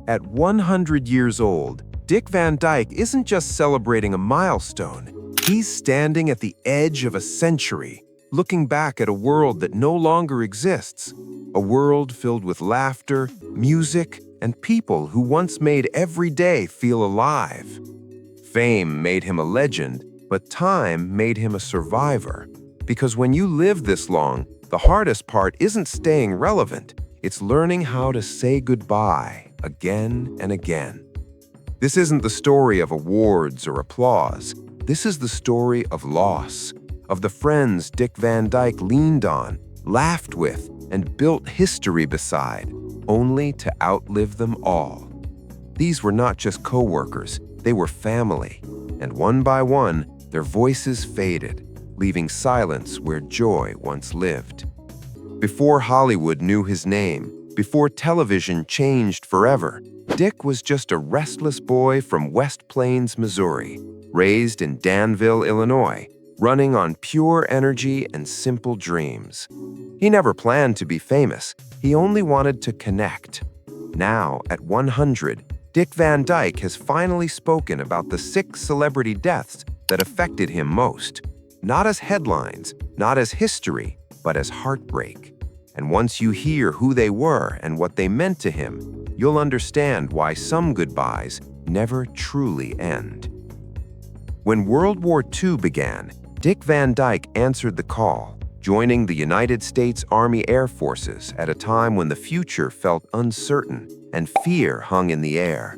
At 100 years old, Dick Van Dyke isn't just celebrating a milestone. He's standing at the edge of a century, looking back at a world that no longer exists. A world filled with laughter, music, and people who once made every day feel alive. Fame made him a legend, but time made him a survivor. Because when you live this long, the hardest part isn't staying relevant. It's learning how to say goodbye again and again. This isn't the story of awards or applause. This is the story of loss, of the friends Dick Van Dyke leaned on, laughed with, and built history beside, only to outlive them all. These were not just co-workers, they were family, and one by one, their voices faded, leaving silence where joy once lived. Before Hollywood knew his name, before television changed forever, Dick was just a restless boy from West Plains, Missouri, raised in Danville, Illinois, running on pure energy and simple dreams. He never planned to be famous, he only wanted to connect. Now, at 100, Dick Van Dyke has finally spoken about the 6 celebrity deaths that affected him most. Not as headlines, not as history, but as heartbreak. And once you hear who they were and what they meant to him, you'll understand why some goodbyes never truly end. When World War II began, Dick Van Dyke answered the call, joining the United States Army Air Forces at a time when the future felt uncertain and fear hung in the air.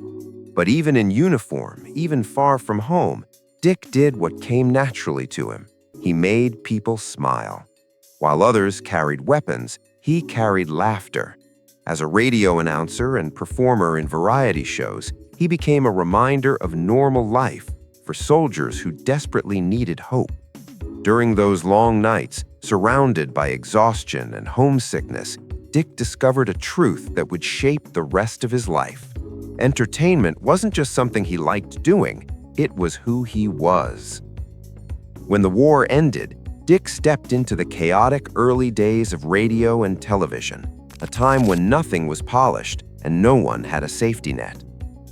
But even in uniform, even far from home, Dick did what came naturally to him. He made people smile. While others carried weapons, he carried laughter. As a radio announcer and performer in variety shows, he became a reminder of normal life for soldiers who desperately needed hope. During those long nights, surrounded by exhaustion and homesickness, Dick discovered a truth that would shape the rest of his life. Entertainment wasn't just something he liked doing, it was who he was. When the war ended, Dick stepped into the chaotic early days of radio and television, a time when nothing was polished and no one had a safety net.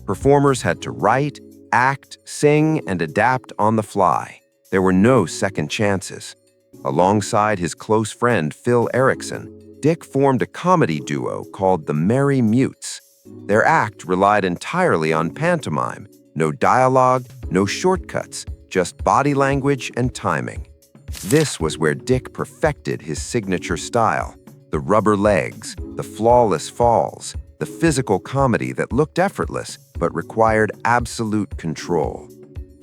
Performers had to write, act, sing, and adapt on the fly. There were no second chances. Alongside his close friend Phil Erickson, Dick formed a comedy duo called the Merry Mutes. Their act relied entirely on pantomime, no dialogue, no shortcuts, just body language and timing. This was where Dick perfected his signature style, the rubber legs, the flawless falls, the physical comedy that looked effortless but required absolute control.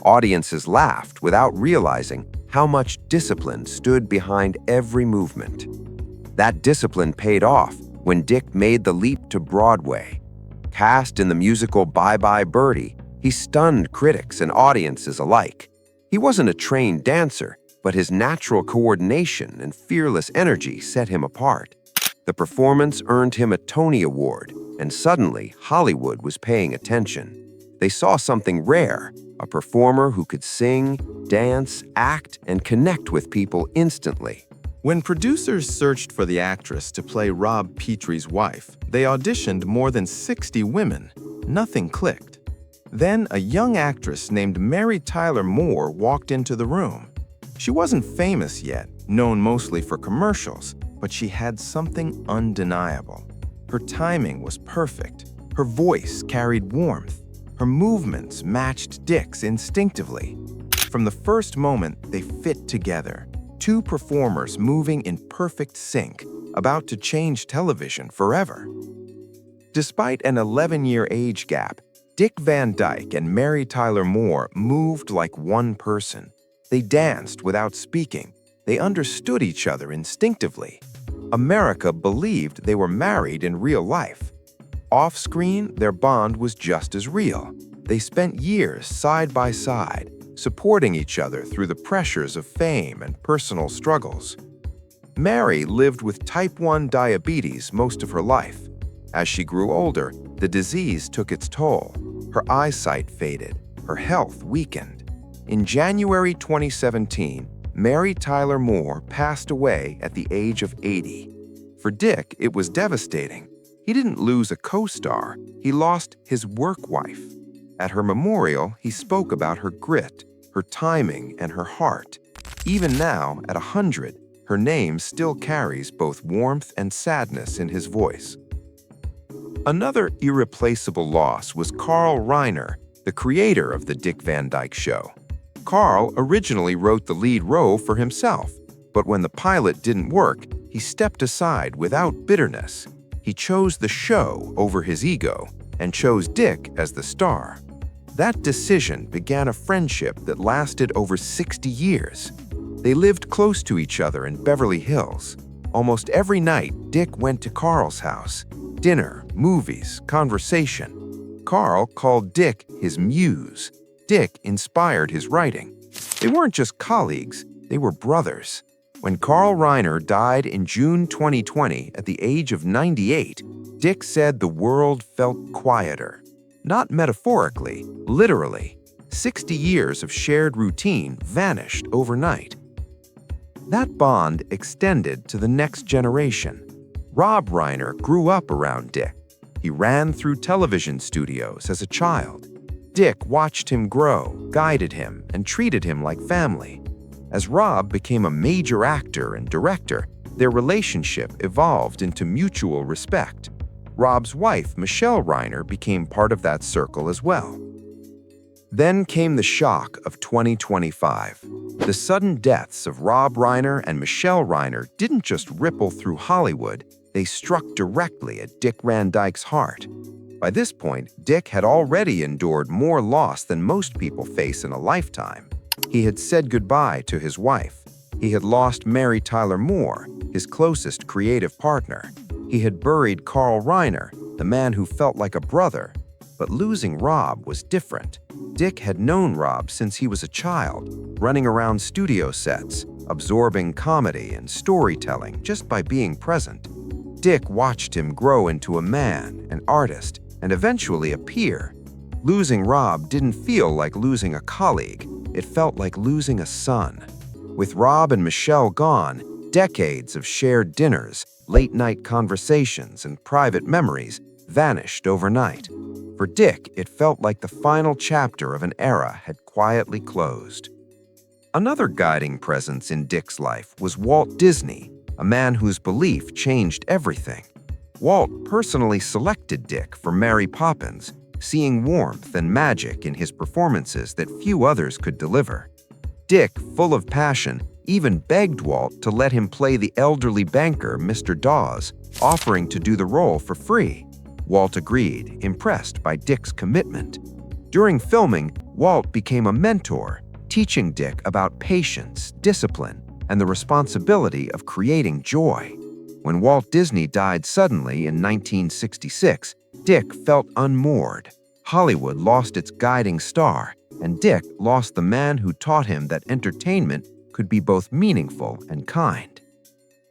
Audiences laughed without realizing how much discipline stood behind every movement. That discipline paid off when Dick made the leap to Broadway. Cast in the musical Bye Bye Birdie, he stunned critics and audiences alike. He wasn't a trained dancer, but his natural coordination and fearless energy set him apart. The performance earned him a Tony Award, and suddenly Hollywood was paying attention. They saw something rare, a performer who could sing, dance, act, and connect with people instantly. When producers searched for the actress to play Rob Petrie's wife, they auditioned more than 60 women. Nothing clicked. Then a young actress named Mary Tyler Moore walked into the room. She wasn't famous yet, known mostly for commercials, but she had something undeniable. Her timing was perfect. Her voice carried warmth. Her movements matched Dick's instinctively. From the first moment, they fit together. Two performers moving in perfect sync, about to change television forever. Despite an 11-year age gap, Dick Van Dyke and Mary Tyler Moore moved like one person. They danced without speaking. They understood each other instinctively. America believed they were married in real life. Off-screen, their bond was just as real. They spent years side by side, supporting each other through the pressures of fame and personal struggles. Mary lived with type 1 diabetes most of her life. As she grew older, the disease took its toll. Her eyesight faded, her health weakened. In January 2017, Mary Tyler Moore passed away at the age of 80. For Dick, it was devastating. He didn't lose a co-star, he lost his work wife. At her memorial, he spoke about her grit, her timing, and her heart. Even now, at 100, her name still carries both warmth and sadness in his voice. Another irreplaceable loss was Carl Reiner, the creator of The Dick Van Dyke Show. Carl originally wrote the lead role for himself, but when the pilot didn't work, he stepped aside without bitterness. He chose the show over his ego and chose Dick as the star. That decision began a friendship that lasted over 60 years. They lived close to each other in Beverly Hills. Almost every night, Dick went to Carl's house. Dinner, movies, conversation. Carl called Dick his muse. Dick inspired his writing. They weren't just colleagues, they were brothers. When Carl Reiner died in June 2020 at the age of 98, Dick said the world felt quieter. Not metaphorically, literally. 60 years of shared routine vanished overnight. That bond extended to the next generation. Rob Reiner grew up around Dick. He ran through television studios as a child. Dick watched him grow, guided him, and treated him like family. As Rob became a major actor and director, their relationship evolved into mutual respect. Rob's wife, Michelle Reiner, became part of that circle as well. Then came the shock of 2025. The sudden deaths of Rob Reiner and Michelle Reiner didn't just ripple through Hollywood, they struck directly at Dick Van Dyke's heart. By this point, Dick had already endured more loss than most people face in a lifetime. He had said goodbye to his wife. He had lost Mary Tyler Moore, his closest creative partner. He had buried Carl Reiner, the man who felt like a brother. But losing Rob was different. Dick had known Rob since he was a child, running around studio sets, absorbing comedy and storytelling just by being present. Dick watched him grow into a man, an artist, and eventually a peer. Losing Rob didn't feel like losing a colleague. It felt like losing a son. With Rob and Michelle gone, decades of shared dinners, late-night conversations, and private memories vanished overnight. For Dick, it felt like the final chapter of an era had quietly closed. Another guiding presence in Dick's life was Walt Disney, a man whose belief changed everything. Walt personally selected Dick for Mary Poppins, seeing warmth and magic in his performances that few others could deliver. Dick, full of passion, even begged Walt to let him play the elderly banker, Mr. Dawes, offering to do the role for free. Walt agreed, impressed by Dick's commitment. During filming, Walt became a mentor, teaching Dick about patience, discipline, and the responsibility of creating joy. When Walt Disney died suddenly in 1966, Dick felt unmoored. Hollywood lost its guiding star, and Dick lost the man who taught him that entertainment could be both meaningful and kind.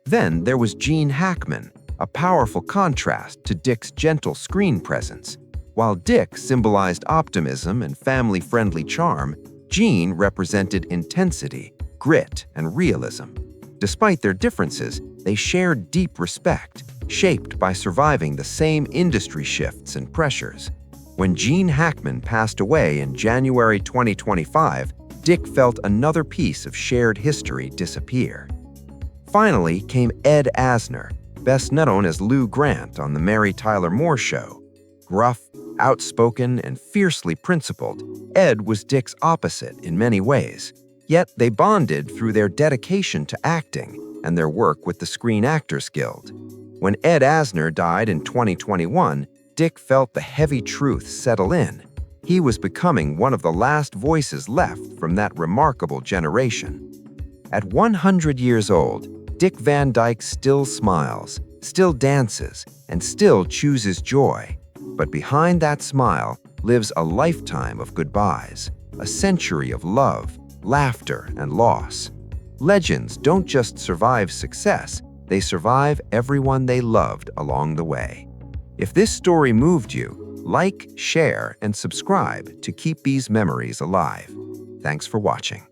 Then there was Gene Hackman, a powerful contrast to Dick's gentle screen presence. While Dick symbolized optimism and family-friendly charm, Gene represented intensity, grit, and realism. Despite their differences, they shared deep respect, shaped by surviving the same industry shifts and pressures. When Gene Hackman passed away in January 2025, Dick felt another piece of shared history disappear. Finally came Ed Asner, best known as Lou Grant on The Mary Tyler Moore Show. Gruff, outspoken, and fiercely principled, Ed was Dick's opposite in many ways. Yet they bonded through their dedication to acting and their work with the Screen Actors Guild. When Ed Asner died in 2021, Dick felt the heavy truth settle in. He was becoming one of the last voices left from that remarkable generation. At 100 years old, Dick Van Dyke still smiles, still dances, and still chooses joy. But behind that smile lives a lifetime of goodbyes, a century of love, laughter, and loss. Legends don't just survive success, they survive everyone they loved along the way. If this story moved you, like, share, and subscribe to keep these memories alive. Thanks for watching.